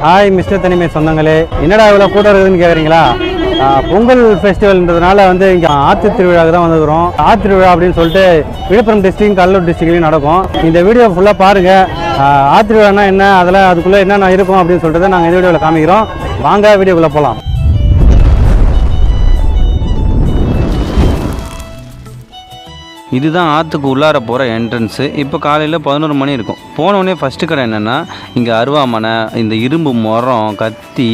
Hi mister தனிமை சொந்தங்களே, என்னடா இவ்வளோ கூட்டம் இருக்குதுன்னு கேட்குறீங்களா? பொங்கல் ஃபெஸ்டிவல்ன்றதுனால வந்து இங்கே ஆற்று திருவிழாவுக்கு தான் வந்துக்கிறோம். ஆற்று திருவிழா அப்படின்னு சொல்லிட்டு விழுப்புரம் டிஸ்ட்ரிக்ட் கடலூர் டிஸ்ட்ரிக்ட்லையும் நடக்கும். இந்த வீடியோ ஃபுல்லாக பாருங்கள். ஆற்று திருவிழானா என்ன, அதில் அதுக்குள்ளே என்னென்ன இருக்கும் அப்படின்னு சொல்லிட்டு நாங்கள் இந்த வீடியோவில் காமிக்கிறோம். வாங்க வீடியோக்குள்ளே போகலாம். இதுதான் ஆற்றுக்கு உள்ளார போகிற என்ட்ரன்ஸு. இப்போ காலையில் 11 மணி இருக்கும். போனோடனே ஃபஸ்ட்டு கடை என்னென்னா, இங்கே அருவாமனை, இந்த இரும்பு முறம், கத்தி,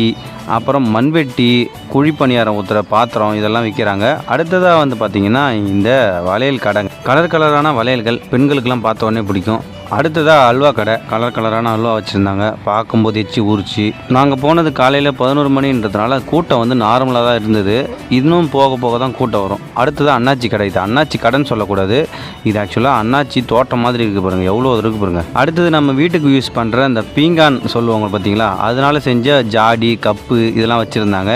அப்புறம் மண்வெட்டி, குழிப்பணியாரம் ஊற்றுற பாத்திரம் இதெல்லாம் விற்கிறாங்க. அடுத்ததாக வந்து பார்த்திங்கன்னா இந்த வளையல் கடை, கலர் கலரான வளையல்கள் பெண்களுக்கெல்லாம் பார்த்த உடனே பிடிக்கும். அடுத்ததாக அல்வா கடை, கலர் கலரான அல்வா வச்சுருந்தாங்க. பார்க்கும்போது எச்சி ஊறிச்சு. நாங்கள் போனது காலையில் 11 மணின்றதுனால கூட்டம் வந்து நார்மலாக தான் இருந்தது. இன்னும் போக போக தான் கூட்டம் வரும். அடுத்ததாக அண்ணாச்சி கடை. இது அண்ணாச்சி கடைன்னு சொல்லக்கூடாது, இது ஆக்சுவலாக அண்ணாச்சி தோட்டம் மாதிரி இருக்குது பாருங்கள், எவ்வளோ இருக்குது பாருங்கள். அடுத்தது நம்ம வீட்டுக்கு யூஸ் பண்ணுற இந்த பீங்கான் சொல்லுவாங்க பார்த்தீங்களா, அதனால செஞ்ச ஜாடி, கப்பு இதெல்லாம் வச்சுருந்தாங்க.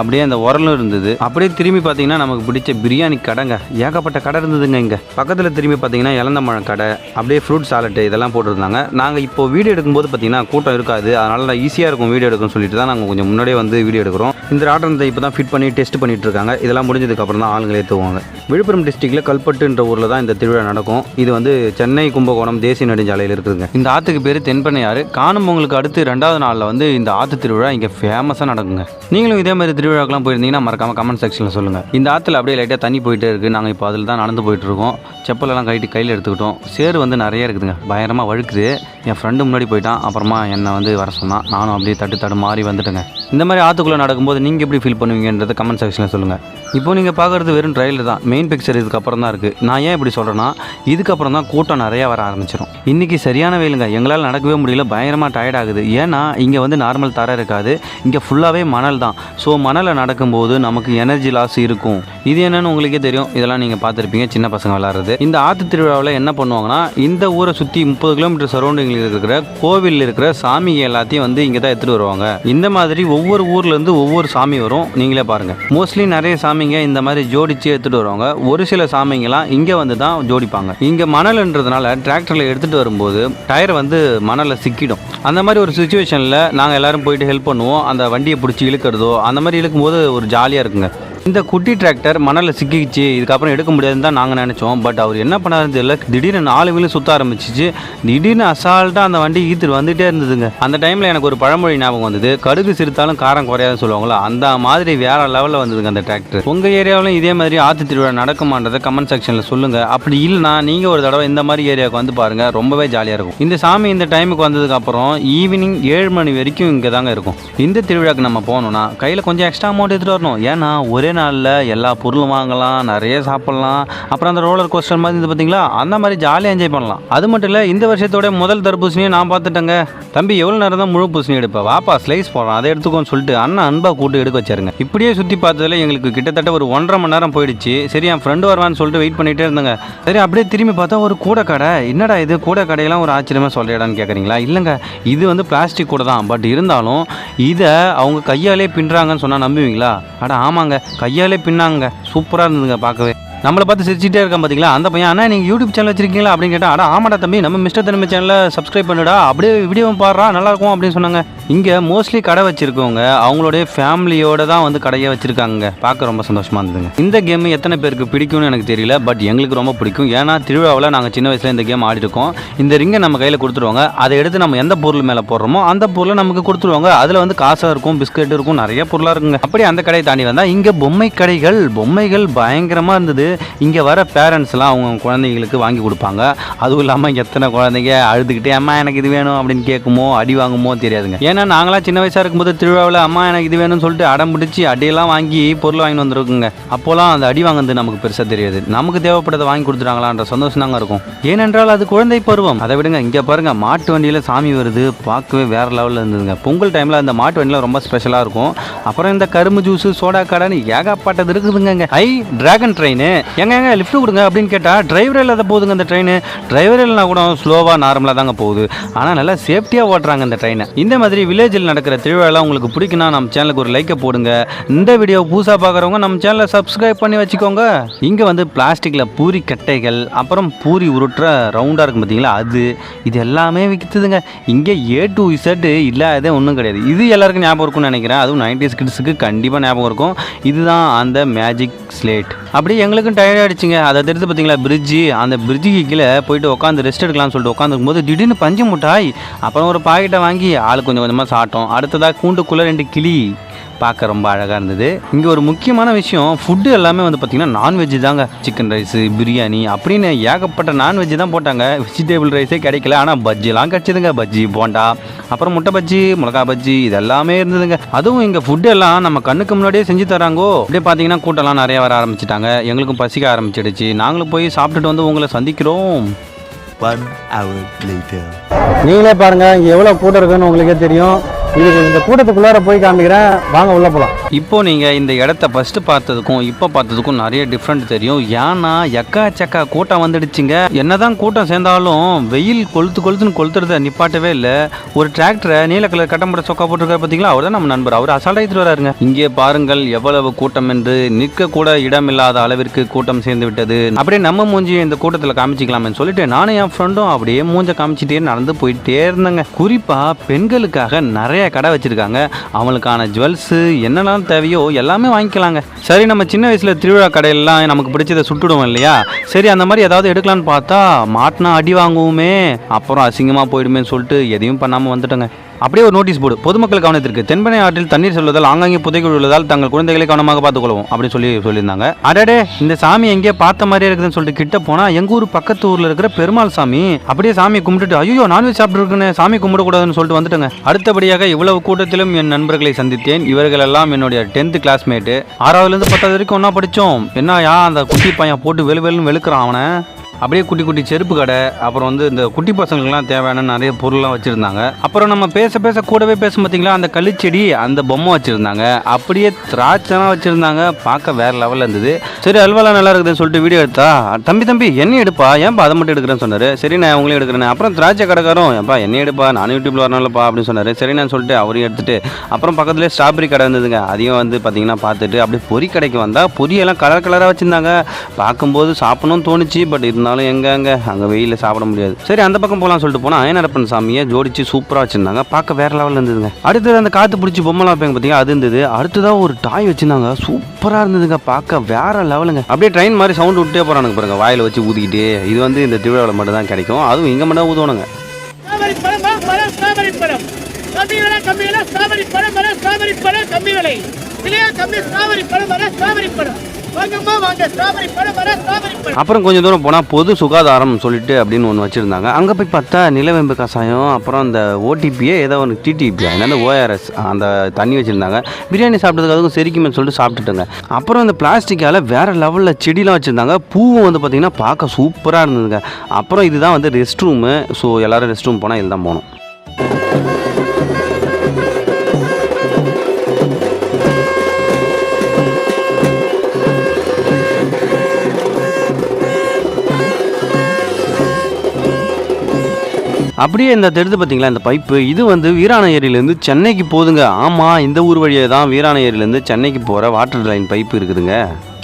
அப்படியே அந்த உரலும் இருந்தது. அப்படியே திரும்பி பார்த்தீங்கன்னா நமக்கு பிடிச்ச பிரியாணி கடைங்க, ஏகப்பட்ட கடை இருந்ததுங்க. இங்கே பக்கத்தில் திரும்பி பார்த்தீங்கன்னா இளந்தம்பழம் கடை, அப்படியே ஃப்ரூட் சாலட் இதெல்லாம் போட்டுருந்தாங்க. நாங்கள் இப்போ வீடியோ எடுக்கும்போது பார்த்தீங்கன்னா கூட்டம் இருக்காது, அதனால் ஈஸியாக இருக்கும் வீடியோ எடுக்கும்னு சொல்லிட்டு தான் நாங்கள் கொஞ்சம் முன்னாடியே வந்து வீடியோ எடுக்கிறோம். இந்த ஆட்டத்தை இப்போ தான் ஃபிட் பண்ணி டெஸ்ட் பண்ணிட்டு இருக்காங்க. இதெல்லாம் முடிஞ்சதுக்கப்புறம் தான் ஆளுங்களை ஏற்றுவாங்க. விழுப்புரம் டிஸ்ட்ரிக்டில் கல்பட்டுன்ற ஊரில் தான் இந்த திருவிழா நடக்கும். இது வந்து சென்னை கும்பகோணம் தேசிய நெடுஞ்சாலையில் இருக்குதுங்க. இந்த ஆற்றுக்கு பேர் தென்பெண்ணையாறு. காணும் பொங்கலுக்கு அடுத்து 2வது நாளில் வந்து இந்த ஆற்று திருவிழா இங்கே ஃபேமஸாக நடக்குங்க. நீங்களும் இதே மாதிரி திருவிழாக்கெல்லாம் போயிருந்தீங்கன்னா மறக்காம கமெண்ட் செக்ஷனில் சொல்லுங்கள். இந்த ஆற்றுல அப்படியே லைட்டாக தண்ணி போயிட்டே இருக்குது. நாங்கள் இப்போ அதில் தான் நடந்து போயிட்டு இருக்கோம். செப்பலெல்லாம் கைட்டு கையில் எடுத்துக்கிட்டோம். சேறு வந்து நிறைய இருக்குதுங்க, பயங்கரமாக வழுக்குது. என் ஃப்ரெண்டு முன்னாடி போயிட்டான், அப்புறமா என்னை வந்து வர சொன்னான். நானும் அப்படியே தட்டு மாறி வந்துட்டேங்க. இந்த மாதிரி ஆற்றுக்குள்ளே நடக்கும்போது நீங்கள் எப்படி ஃபீல் பண்ணுவீங்கன்றதை கமெண்ட் செக்ஷனில் சொல்லுங்கள். இப்போ நீங்கள் பார்க்குறது வெறும் ட்ரைலர் தான், மெயின் பிக்சர் இதுக்கப்புறம் தான் இருக்குது. நான் ஏன் இப்படி சொல்கிறேன்னா, இதுக்கப்புறம் தான் கூட்டம் நிறையா வர ஆரம்பிச்சிடும். இன்றைக்கி சரியான வெயிலுங்க, எங்களால் நடக்கவே முடியல, பயங்கரமாக டயர்ட் ஆகுது. ஏன்னா இங்கே வந்து நார்மல் தர இருக்காது, இங்கே ஃபுல்லாகவே மணல் தான். ஸோ மணலை நடக்கும்போது நமக்கு எனர்ஜி லாஸ் இருக்கும். இது என்னன்னு உங்களுக்கே தெரியும், இதெல்லாம் நீங்கள் பார்த்துருப்பீங்க, சின்ன பசங்க விளாட்றது. இந்த ஆற்று திருவிழாவில் என்ன பண்ணுவாங்கன்னா, இந்த ஊரை சுற்றி 30 கிலோமீட்டர் சரௌண்டிங்கில் இருக்கிற கோவிலில் இருக்கிற சாமி எல்லாத்தையும் வந்து இங்கே தான் எடுத்துகிட்டு வருவாங்க. இந்த மாதிரி ஒவ்வொரு ஊர்லேருந்து ஒவ்வொரு சாமி வரும், நீங்களே பாருங்கள். மோஸ்ட்லி நிறைய சாமிங்க இந்த மாதிரி ஜோடிச்சு எடுத்துகிட்டு வருவாங்க. ஒரு சில சாமிங்கெல்லாம் இங்கே வந்து தான் ஜோடிப்பாங்க. இங்கே மணல்ன்றதுனால டிராக்டரில் எடுத்துகிட்டு வரும்போது டயர் வந்து மணலில் சிக்கிடும். அந்த மாதிரி ஒரு சுச்சுவேஷனில் நாங்கள் எல்லோரும் போயிட்டு ஹெல்ப் பண்ணுவோம். அந்த வண்டியை பிடிச்சி இழுக்கிறதோ அந்த மாதிரி இழுக்கும்போது ஒரு ஜாலியாக இருக்குங்க. இந்த குட்டி டிராக்டர் மணலில் சிக்கிச்சு, இதுக்கப்புறம் எடுக்க முடியாதுன்னு தான் நாங்கள் நினச்சோம். பட் அவர் என்ன பண்ணாருன்னு தெரியல, திடீர்னு 4 வீலும் சுற்ற ஆரம்பிச்சிச்சு. திடீர்னு அசால்ட்டாக அந்த வண்டி ஈத்துட்டு வந்துகிட்டே இருந்ததுங்க. அந்த டைமில் எனக்கு ஒரு பழமொழி ஞாபகம் வந்தது, கடுகு சிரித்தாலும் காரம் குறையாதுன்னு சொல்லுவாங்களா, அந்த மாதிரி வேறு லெவலில் வந்ததுங்க அந்த டிராக்டர். உங்கள் ஏரியாவிலும் இதே மாதிரி ஆற்று திருவிழா நடக்குமான்றதை கமெண்ட் செக்ஷனில் சொல்லுங்கள். அப்படி இல்லைனா நீங்கள் ஒரு தடவை இந்த மாதிரி ஏரியாவுக்கு வந்து பாருங்கள், ரொம்பவே ஜாலியாக இருக்கும். இந்த சாமி இந்த டைமுக்கு வந்ததுக்கப்புறம் ஈவினிங் 7 மணி வரைக்கும் இங்கே தாங்க இருக்கும். இந்த திருவிழாவுக்கு நம்ம போகணுன்னா கையில் கொஞ்சம் எக்ஸ்ட்ரா அமௌண்ட் எடுத்துகிட்டு வரணும். ஏன்னா ஒரே நாளில் எல்லா பொருளும் வாங்கலாம், நிறைய சாப்பிட்லாம். அப்புறம் அந்த ரோலர் கோஸ்டர் மாதிரி இருந்து பார்த்தீங்களா, அந்த மாதிரி ஜாலியாக என்ஜாய் பண்ணலாம். அது மட்டும் இல்லை, இந்த வருஷத்தோட முதல் தர்பூசணியை நான் பார்த்துட்டேங்க. தம்பி எவ்வளோ நேரம் தான் முழு பூசணி எடுப்பேன், வாப்பா ஸ்லைஸ் போடுறோம், அதை எடுத்துக்கோன்னு சொல்லிட்டு அண்ணன் அன்பாக கூட்டு எடுக்க வச்சாருங்க. இப்படியே சுற்றி பார்த்ததில் எங்களுக்கு கிட்டத்தட்ட ஒரு 1.5 மணி நேரம் போயிடுச்சு. சரி என் ஃப்ரெண்டு வருவான்னு சொல்லிட்டு வெயிட் பண்ணிகிட்டே இருந்தாங்க. சரி அப்படியே திரும்பி பார்த்தா ஒரு கூடை கடை. என்னடா இது கூடை கடையெல்லாம் ஒரு ஆச்சரியமாக சொல்லிடான்னு கேட்குறீங்களா? இல்லைங்க, இது வந்து பிளாஸ்டிக் கூட தான். பட் இருந்தாலும் இதை அவங்க கையாலே பின்னுறாங்கன்னு சொன்னால் நம்புவீங்களா? அட ஆமாங்க, கையாலே பின்னாங்க. சூப்பராக இருந்ததுங்க பார்க்கவே. நம்மளை பார்த்து சிரிச்சிட்டே இருக்கான் பார்த்தீங்களா அந்த பையன். அண்ணா நீங்கள் யூடியூப் சேனல் வச்சிருக்கீங்களா அப்படின்னு கேட்டால், அட ஆமாடா தம்பி, நம்ம மிஸ்டர் தனிமை சேனலை சப்ஸ்கிரைப் பண்ணுடா, அப்படியே வீடியோவும் பாடுறா, நல்லாயிருக்கும் அப்படின்னு சொன்னாங்க. இங்கே மோஸ்ட்லி கடை வச்சுருக்கவங்க அவங்களுடைய ஃபேமிலியோடு தான் வந்து கடையை வச்சுருக்காங்க. பார்க்க ரொம்ப சந்தோஷமாக இருந்ததுங்க. இந்த கேம் எத்தனை பேருக்கு பிடிக்கும்னு எனக்கு தெரியல, பட் எங்களுக்கு ரொம்ப பிடிக்கும். ஏன்னா திருவிழாவில் நாங்கள் சின்ன வயசில் இந்த கேம் ஆடிருக்கோம். இந்த ரிங்கை நம்ம கையில் கொடுத்துருவாங்க, அதை எடுத்து நம்ம எந்த பொருள் மேலே போடுறோமோ அந்த பொருளை நமக்கு கொடுத்துருவாங்க. அதில் வந்து காசாக இருக்கும், பிஸ்கட் இருக்கும், நிறைய பொருளாக இருக்குங்க. அப்படி அந்த கடையை தாண்டி வந்தால் இங்கே பொம்மை கடைகள், பொம்மைகள் பயங்கரமாக இருந்தது. இங்கே வர பேரண்ட்ஸ்லாம் அவங்க குழந்தைங்களுக்கு வாங்கி கொடுப்பாங்க. அதுவும் இல்லாமல் எத்தனை குழந்தைங்க அழுதுகிட்டே அம்மா எனக்கு இது வேணும் அப்படின்னு கேட்குமோ அடி வாங்குமோ தெரியாதுங்க. ஏன்னா நாங்களாம் சின்ன வயசாக இருக்கும்போது திருவிழாவில் அம்மா எனக்கு இது வேணும்னு சொல்லிட்டு அடம் பிடிச்சி அடியெல்லாம் வாங்கி பொருள் வாங்கிட்டு வந்துருக்குங்க. அப்போலாம் அந்த அடி வாங்குறது நமக்கு பெருசாக தெரியாது, நமக்கு தேவைப்பட்டதை வாங்கி கொடுத்துட்டாங்களான்ற சந்தோஷம் தாங்க இருக்கும். ஏனென்றால் அது குழந்தை பருவம். அதை விடுங்க, இங்கே பாருங்கள் மாட்டு வண்டியில் சாமி வருது, பார்க்கவே வேறு லெவலில் இருந்ததுங்க. பொங்கல் டைமில் அந்த மாட்டு வண்டியில் ரொம்ப ஸ்பெஷலாக இருக்கும். அப்புறம் இந்த கரும்பு ஜூஸு, சோடா கடைன்னு ஏகப்பட்டது இருக்குதுங்க. டிராகன் ட்ரெயின் எங்க லிஃப்ட் கொடுங்க அப்படின்னு கேட்டால் டிரைவர் இல்லாத போகுதுங்க அந்த ட்ரெயின். டிரைவர் இல்லைனா கூட ஸ்லோவாக நார்மலாக தாங்க போகுது. ஆனால் நல்லா சேஃப்டியாக ஓட்டுறாங்க இந்த ட்ரெயினை. இந்த மாதிரி வில்லேஜில் நடக்கிற திருவிழாலாம் உங்களுக்கு பிடிக்குன்னா நம்ம சேனலுக்கு ஒரு லைக்கை போடுங்க. இந்த வீடியோ புதுசாக பார்க்குறவங்க நம்ம சேனலை சப்ஸ்கிரைப் பண்ணி வச்சுக்கோங்க. இங்கே வந்து பிளாஸ்டிக்கில் பூரி கட்டைகள், அப்புறம் பூரி உருட்டுற ரவுண்டாக இருக்கும் பார்த்தீங்களா, இது எல்லாமே விற்கிதுங்க. இங்கே A to Z இல்லாததே ஒன்றும் கிடையாது. இது எல்லாருக்கும் ஞாபகம் இருக்கும்னு நினைக்கிறேன். அதுவும் 90s கிட்ஸுக்கு கண்டிப்பாக ஞாபகம் இருக்கும். இதுதான் அந்த மேஜிக் ஸ்லேட். அப்படி எங்களுக்கும் டயர்ட் ஆகிடுச்சிங்க. அதை தெரிஞ்சு பார்த்தீங்களா பிரிட்ஜு, அந்த பிரிட்ஜுக்கு கீழே போயிட்டு உட்காந்து ரெஸ்ட் எடுக்கலாம்னு சொல்லிட்டு உட்காந்துருக்கும் போது திடீர்னு பஞ்சு முட்டாய், அப்புறம் ஒரு பாக்கெட்டை வாங்கி ஆள் கொஞ்சம் கொஞ்சமாக சாப்பிட்டோம். அடுத்ததாக கூண்டுக்குள்ளே 2 கிளி பார்க்க ரொம்ப அழகாக இருந்தது. இங்கே ஒரு முக்கியமான விஷயம், ஃபுட்டு எல்லாமே வந்து பார்த்திங்கன்னா நான்வெஜ்ஜு தாங்க. சிக்கன் ரைஸு, பிரியாணி அப்படின்னு ஏகப்பட்ட நான்வெஜ்ஜு தான் போட்டாங்க. வெஜிடேபிள் ரைஸே கிடைக்கல. ஆனால் பஜ்ஜிலாம் கிடச்சிதுங்க. பஜ்ஜி, போண்டா, அப்புறம் முட்டை பஜ்ஜி, மிளகா பஜ்ஜி, இது எல்லாமே இருந்ததுங்க. அதுவும் இங்கே ஃபுட்டு எல்லாம் நம்ம கண்ணுக்கு முன்னாடியே செஞ்சு தராங்கோ. அப்படியே பார்த்தீங்கன்னா கூட்டம்லாம் நிறையா வர ஆரம்பிச்சிட்டாங்க. எங்களுக்கும் பசிக்க ஆரம்பிச்சிடுச்சு. நாங்களும் போய் சாப்பிட்டுட்டு வந்து உங்களை சந்திக்கிறோம். 1 hour later. நீங்களே பாருங்கள் இங்கே எவ்வளோ கூட்டம் இருக்குன்னு உங்களுக்கே தெரியும். இந்த கூட்டத்துக்குள்ளார போய் காமிக்கிறேன், வாங்க உள்ள போகலாம். இப்போ நீங்கள் இந்த இடத்த ஃபஸ்ட்டு பார்த்ததுக்கும் இப்போ பார்த்ததுக்கும் நிறைய டிஃப்ரெண்ட் தெரியும். ஏன்னா எக்கா கூட்டம் வந்துடுச்சுங்க. என்னதான் கூட்டம் சேர்ந்தாலும் வெயில் கொளுத்துன்னு கொளுத்துறத நிப்பாட்டவே இல்லை. ஒரு டிராக்டரை நீல கலர் கட்டம்பட சொக்கா போட்டிருக்காரு பார்த்தீங்களா, அவர் தான் நம்ம நண்பர். அவர் அசால்ட்டாக எடுத்துட்டு வராருங்க. இங்கே பாருங்கள் எவ்வளவு கூட்டம் என்று, நிற்க கூட இடமில்லாத அளவிற்கு கூட்டம் சேர்ந்து விட்டது. அப்படியே நம்ம மூஞ்சி இந்த கூட்டத்தில் காமிச்சிக்கலாம்னு சொல்லிட்டு நானும் என் ஃப்ரெண்டும் அப்படியே மூஞ்ச காமிச்சிட்டே நடந்து போயிட்டே இருந்தேங்க. குறிப்பாக பெண்களுக்காக நிறைய கடை வச்சிருக்காங்க. அவங்களுக்கான ஜுவல்ஸு என்னெல்லாம் தேவையோ எல்லாமே வாங்கிக்கலாங்க. சரி, நம்ம சின்ன வயசில் திருவிழா கடையெல்லாம் நமக்கு பிடிச்சதை சுட்டுடுவோம் இல்லையா, சரி அந்த மாதிரி ஏதாவது எடுக்கலான்னு பார்த்தா மாட்டினா அடி வாங்குவோமே, அப்புறம் அசிங்கமாக போயிடுமேன்னு சொல்லிட்டு எதையும் பண்ணாமல் வந்துட்டோங்க. அப்படியே ஒரு நோட்டீஸ் போர்டு, பொதுமக்கள் கவனத்திற்கு, தென்பெண்ணை ஆற்றில் தண்ணீர் செல்வதால் ஆங்காங்கே புதைக்குழி உள்ளதால் தங்கள் குழந்தைகளை கவனமாக பார்த்துக்கொள்வோம் அப்படின்னு சொல்லியிருந்தாங்க. அடடே, இந்த சாமி எங்கேயே பார்த்த மாதிரியே இருக்குதுன்னு சொல்லிட்டு கிட்ட போனா எங்க ஊர் பக்கத்து ஊர்ல இருக்கிற பெருமாள் சாமி. அப்படியே சாமி கும்பிட்டுட்டு ஐயோ நான்வெஜ் சாப்பிட்டுருக்குன்னு சாமி கும்பிடக்கூடாதுன்னு சொல்லிட்டு வந்துட்டுங்க. அடுத்தபடியாக இவ்வளவு கூட்டத்திலும் என் நண்பர்களை சந்தித்தேன். இவர்கள் எல்லாம் என்னுடைய 10th கிளாஸ்மேட்டு. 6வதுலேருந்து 10வது வரைக்கும் ஒன்றா படித்தோம். என்னயா அந்த குட்டி பையன் போட்டு வெளுன்னு வெளுக்கிறான் அவனை. அப்படியே குட்டி செருப்பு கடை, அப்புறம் வந்து இந்த குட்டி பசங்களுக்குலாம் தேவையான நிறைய பொருள்லாம் வச்சுருந்தாங்க. அப்புறம் நம்ம பேச கூடவே பேசும் பார்த்தீங்களா அந்த களிச்செடி, அந்த பொம்மை வச்சுருந்தாங்க. அப்படியே திராட்சைலாம் வச்சுருந்தாங்க. பார்க்க வேறு லெவலில் இருந்தது. சரி அல்வாலாம் நல்லா இருக்குதுன்னு சொல்லிட்டு வீடியோ எடுத்தா, தம்பி என்ன எடுப்பா, ஏன்பா அதை மட்டும் எடுக்கிறேன்னு சொன்னார். சரி நான் உங்களே எடுக்கிறேன். அப்புறம் திராட்சை கடைக்காரும், ஏன்பா என்ன எடுப்பா, நானும் யூடியூப்பில் வரணும்லப்பா அப்படின்னு சொன்னார். சரி நான் சொல்லிட்டு அவரையும் எடுத்துகிட்டு, அப்புறம் பக்கத்துலேயே ஸ்ட்ராபெரி கடை இருந்ததுங்க. அதையும் வந்து பார்த்தீங்கன்னா பார்த்துட்டு அப்படியே பொரி கடைக்கு வந்தால் பொரியெல்லாம் கலராக வச்சுருந்தாங்க. பார்க்கும்போது சாப்பிடணும்னு தோணுச்சு. பட் இருந்தாலும் எங்க அங்கே வெயிலில் சாப்பிட முடியாது. சரி அந்த பக்கம் போகலாம் சொல்லிட்டு போனால் அயனரப்பன் சாமியை ஜோடிச்சு சூப்பராக வச்சுருந்தாங்க. பார்க்க வேறு லெவலில் இருந்ததுங்க. அடுத்தது அந்த காற்று பிடிச்சி பொம்மைலாம் வைப்பாங்க பார்த்தீங்கன்னா, அது இருந்தது. அடுத்ததாக ஒரு டாய் வச்சுருந்தாங்க. சூப்பராக இருந்ததுங்க. பார்க்க வேறு லெவலுங்க. அப்படியே ட்ரெயின் மாதிரி சவுண்டு விட்டே போகிறானுங்க பாருங்க, வாயில் வச்சு ஊதிக்கிட்டு. இது வந்து இந்த திருவிழாவில் மட்டும் தான் கிடைக்கும். அதுவும் இங்கே மட்டும் தான் ஊதுவானுங்க. அப்புறம் கொஞ்சம் தூரம் போனால் பொது சுகாதாரம் சொல்லிட்டு அப்படின்னு ஒன்று வச்சுருந்தாங்க. அங்கே போய் பார்த்தா நிலவேம்பு கஷாயம், அப்புறம் அந்த ஓடிபியே ஏதோ ஒன்று டிடிபி, என்னென்ன ORS அந்த தண்ணி வச்சுருந்தாங்க. பிரியாணி சாப்பிட்டதுக்கு அதுக்கும் செரிக்குமே சொல்லிட்டு சாப்பிட்டுட்டுங்க. அப்புறம் அந்த பிளாஸ்டிக்கால் வேறு லெவலில் செடிலாம் வச்சுருந்தாங்க. பூவும் வந்து பார்த்திங்கன்னா பார்க்க சூப்பராக இருந்ததுங்க. அப்புறம் இதுதான் வந்து ரெஸ்ட் ரூமு. ஸோ எல்லோரும் ரெஸ்ட் ரூம் போனால் இதில் தான் போகணும். அப்படியே இந்த தெரிஞ்சு பார்த்தீங்களா இந்த பைப்பு, இது வந்து வீராண ஏரியிலேருந்து சென்னைக்கு போகுதுங்க. ஆமாம், இந்த ஊர் வழியே தான் வீராண ஏரியிலேருந்து சென்னைக்கு போகிற வாட்டர் லைன் பைப்பு இருக்குதுங்க.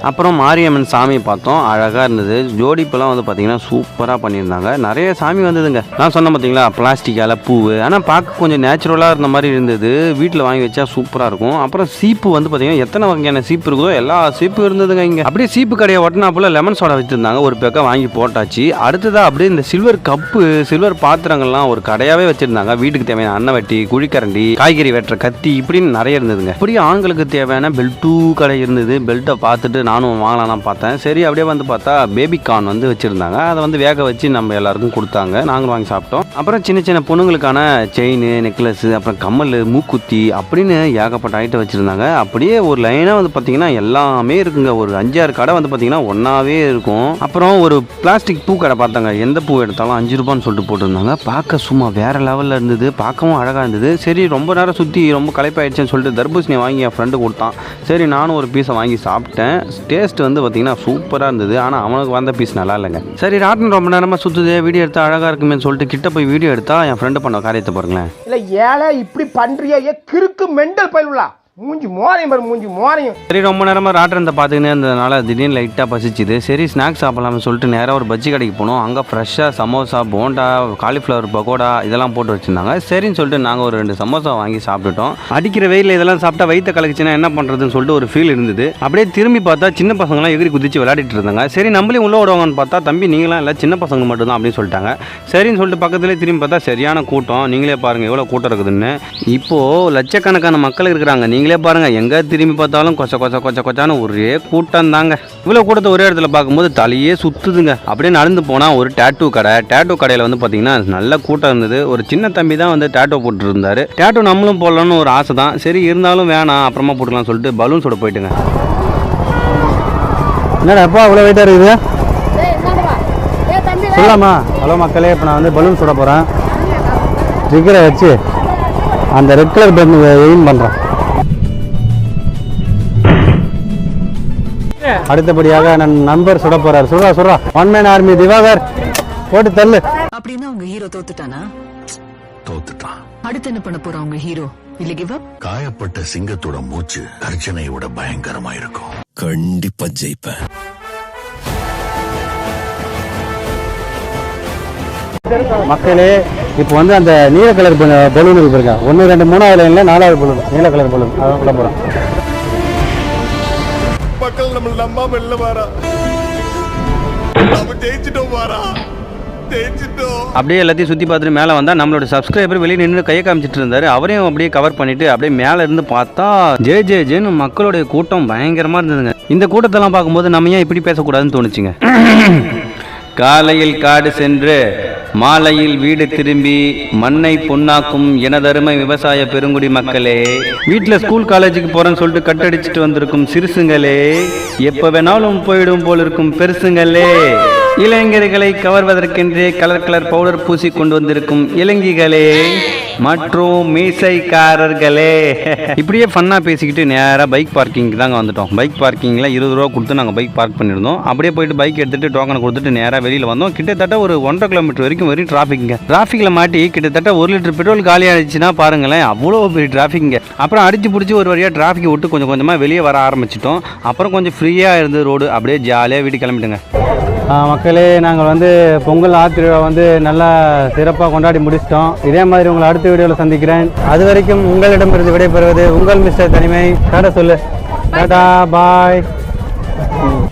அப்புறம் மாரியம்மன் சாமியை பார்த்தோம், அழகாக இருந்தது. ஜோடிப்பெல்லாம் வந்து பார்த்திங்கன்னா சூப்பராக பண்ணியிருந்தாங்க. நிறைய சாமி வந்ததுங்க. நான் சொன்னேன் பார்த்தீங்களா பிளாஸ்டிக்கால் பூ, ஆனால் பார்க்க கொஞ்சம் நேச்சுரலாக இருந்த மாதிரி இருந்தது. வீட்டில் வாங்கி வச்சா சூப்பராக இருக்கும். அப்புறம் சீப்பு வந்து பார்த்திங்கன்னா எத்தனை வகையான சீப்பு இருக்குதோ எல்லா சீப்பும் இருந்ததுங்க இங்கே. அப்படியே சீப்பு கடையை ஒட்டினா போல் லெமன் சோடா வச்சுருந்தாங்க. ஒரு பேக்கை வாங்கி போட்டாச்சு. அடுத்ததாக அப்படியே இந்த சில்வர் கப்பு, சில்வர் பாத்திரங்கள்லாம் ஒரு கடையாகவே வச்சுருந்தாங்க. வீட்டுக்கு தேவையான அன்ன வெட்டி, குழிக்கரண்டி, காய்கறி வெட்டுற கத்தி, இப்படின்னு நிறைய இருந்ததுங்க. அப்படியே ஆண்களுக்கு தேவையான பெல்ட்டு கடை இருந்தது. பெல்ட்டை பார்த்துட்டு நானும் வாங்கலாம் பார்த்தேன். சரி அப்படியே வந்து பார்த்தா பேபி கார்ன் வந்து வச்சுருந்தாங்க. அதை வந்து வேக வச்சு நம்ம எல்லாருக்கும் கொடுத்தாங்க. நாங்களும் வாங்கி சாப்பிட்டோம். அப்புறம் சின்ன பொண்ணுங்களுக்கான செயின், நெக்லஸ், அப்புறம் கம்மல், மூக்குத்தி அப்படின்னு ஏகப்பட்ட ஐட்டம் வச்சுருந்தாங்க. அப்படியே ஒரு லைனாக வந்து பார்த்திங்கன்னா எல்லாமே இருக்குங்க. ஒரு 5-6 கடை வந்து பார்த்திங்கன்னா ஒன்றாவே இருக்கும். அப்புறம் ஒரு பிளாஸ்டிக் பூ கடை பார்த்தாங்க. எந்த பூ எடுத்தாலும் 5 ரூபான்னு சொல்லிட்டு போட்டிருந்தாங்க. பார்க்க சும்மா வேறு லெவலில் இருந்தது. பார்க்கவும் அழகாக இருந்தது. சரி ரொம்ப நேரம் சுற்றி ரொம்ப களைப்பாயிடுச்சுன்னு சொல்லிட்டு தர்பூசணியை வாங்கி என் ஃப்ரெண்டு கொடுத்தான். சரி நானும் ஒரு பீஸை வாங்கி சாப்பிட்டேன். டேஸ்ட் வந்து பார்த்திங்கன்னா சூப்பராக இருந்தது. ஆனால் அவனுக்கு வந்த பீஸ் நல்லா இல்லைங்க. சரி ராட்டினம் ரொம்ப நேரமாக சுற்றுது, வீடியோ எடுத்தால் அழகாக இருக்குமே சொல்லிட்டு கிட்ட போய் வீடியோ எடுத்தால் என் ஃப்ரெண்டு பண்ண காரியத்தை பாருங்களேன். இல்லை ஏழை இப்படி பண்ணுறியா கிறுக்கு மெண்டல் பயிலுலா மூஞ்சி மோரையும் பாரு மூஞ்சி மோரையும். சரி ரொம்ப நேரமாக ராட்டினத்தை பார்த்துக்கினே இருந்ததுனால திடீர்னு லைட்டாக பசிச்சுது. சரி ஸ்நாக்ஸ் சாப்பிடலாம்னு சொல்லிட்டு நேராக ஒரு பஜ்ஜி கடைக்கு போனோம். அங்கே ஃப்ரெஷ்ஷாக சமோசா, போண்டா, காலிஃப்ளவர் பக்கோடா இதெல்லாம் போட்டு வச்சுருந்தாங்க. சரின்னு சொல்லிட்டு நாங்கள் ஒரு 2 சமோசா வாங்கி சாப்பிட்டுட்டோம். அடிக்கிற வெயிலில் இதெல்லாம் சாப்பிட்டா வயிற்ற கலக்குச்சுன்னா என்ன பண்ணுறதுன்னு சொல்லிட்டு ஒரு ஃபீல் இருந்தது. அப்படியே திரும்பி பார்த்தா சின்ன பசங்களாம் எகிரி குதிச்சு விளையாடிட்டு இருந்தாங்க. சரி நம்மளே உள்ள விடுவாங்கன்னு பார்த்தா தம்பி நீங்களாம் இல்லை சின்ன பசங்க மட்டும்தான் அப்படின்னு சொல்லிட்டாங்க. சரின்னு சொல்லிட்டு பக்கத்துலேயே திரும்பி பார்த்தா சரியான கூட்டம். நீங்களே பாருங்கள் எவ்வளோ கூட்டம் இருக்குதுன்னு. இப்போது லட்சக்கணக்கான மக்கள் இருக்கிறாங்க. நீங்களே பாருங்கள் எங்கே திரும்பி பார்த்தாலும் கொச்சான்னு ஒரே கூட்டம் தாங்க. இவ்வளோ கூட்டத்தை ஒரே இடத்துல பார்க்கும்போது தலையே சுற்றுதுங்க. அப்படியே நடந்து போனால் ஒரு டேட்டூ கடையில் வந்து பார்த்தீங்கன்னா நல்ல கூட்டம் இருந்தது. ஒரு சின்ன தம்பி தான் வந்து டேட்டூ போட்டுருந்தாரு. டேட்டூ நம்மளும் போடலான்னு ஒரு ஆசை தான். சரி இருந்தாலும் வேணாம் அப்புறமா போட்டுக்கலாம் சொல்லிட்டு பலூன்ஸோட போயிட்டுங்க. என்னடா அப்பா இவ்வளோ வெயிட்டாக இருக்குது சொல்லாமா? ஹலோ மக்களே, இப்போ நான் வந்து பலூன் சுட போகிறேன். ட்ரிக்கரை வச்சு அந்த ரெட் கலர் பலூன் எய்ம் பண்ணுறேன். அடுத்தபடியாக நான் நண்பர் சுட போறார். சுடுறா ஒன் மேன் ஆர்மி திவாகர் போட்டு தள்ளு. அப்படின்னா உங்க ஹீரோ தோத்துட்டானா? தோத்துட்டான். அடுத்து என்ன பண்ண போறா உங்க ஹீரோ? இல்ல கிவ் அப்? காயப்பட்ட சிங்கத்தோட மூச்சு கர்ஜனையோட பயங்கரமா இருக்கும். கண்டிப்பா ஜெயிப்பேன். மக்களே இப்போ வந்து அந்த நீல கலர் பலூன் இருக்கா 1 2 3வது லைன்ல 4வது பலூன் நீல கலர் பலூன் அதான் உள்ள போறேன். மக்கள் நம்ம நம்பாம இல்ல வாரா, நம்ம ஜெயிச்சிட்டோம் வாரா, ஜெயிச்சிட்டோம். அப்படியே எல்லாத்தையும் சுற்றி பார்த்துட்டு மேலே வந்தால் நம்மளோட சப்ஸ்கிரைபர் வெளியே நின்று கையை காமிச்சிட்டு இருந்தார். அவரையும் அப்படியே கவர் பண்ணிவிட்டு அப்படியே மேலே இருந்து பார்த்தா ஜேன்னு மக்களுடைய கூட்டம் பயங்கரமாக இருந்ததுங்க. இந்த கூட்டத்தெல்லாம் பார்க்கும்போது நம்ம ஏன் இப்படி பேசக்கூடாதுன்னு தோணுச்சுங்க. காலையில் காடு சென்று மாலையில் வீடு திரும்பி மண்ணை பொன்னாக்கும் எனதருமை விவசாய பெருங்குடி மக்களே, வீட்டில் ஸ்கூல் காலேஜுக்கு போறேன்னு சொல்லிட்டு கட்டடிச்சிட்டு வந்திருக்கும் சிறுசுங்களே, எப்ப வேணாலும் போயிடும் போல் இருக்கும் பெருசுங்களே, இளைஞர்களை கவர்வதற்கென்றே கலர் பவுடர் பூசி கொண்டு வந்திருக்கும் இளைஞர்களே மற்றும் மீசைக்காரர்களே. இப்படியே ஃபன்னாக பேசிக்கிட்டு நேராக பைக் பார்க்கிங்க்கு தாங்க வந்துட்டோம். பைக் பார்க்கிங்கில் 20 ரூபா கொடுத்து நாங்கள் பைக் பார்க் பண்ணியிருந்தோம். அப்படியே போயிட்டு பைக் எடுத்துகிட்டு டோக்கனை கொடுத்துட்டு நேராக வெளியில் வந்தோம். கிட்டத்தட்ட ஒரு 1.5 கிலோமீட்டர் வரைக்கும் வெறும் டிராஃபிக்குங்க. டிராஃபிக்கில் மாட்டி கிட்டத்தட்ட 1 லிட்டர் பெட்ரோல் காலி ஆகிடுச்சுன்னா பாருங்களேன், அவ்வளோ பெரிய டிராஃபிக்குங்க. அப்புறம் அடிச்சு பிடிச்சி ஒரு வழியாக டிராஃபிக்கை விட்டு கொஞ்சம் கொஞ்சமாக வெளியே வர ஆரம்பிச்சிட்டோம். அப்புறம் கொஞ்சம் ஃப்ரீயாக இருந்தது ரோடு. அப்படியே ஜாலியாக வீட்டு கிளம்பிட்டுங்க. மக்களே, நாங்கள் வந்து பொங்கல் ஆத்திருவிழா வந்து நல்லா சிறப்பாக கொண்டாடி முடிச்சிட்டோம். இதே மாதிரி உங்களை அடுத்த வீடியோவில் சந்திக்கிறேன். அது வரைக்கும் உங்களிடமிருந்து விடைபெறுவது உங்கள் மிஸ்டர் தனிமை. டாடா சொல்லு. டாடா பாய்.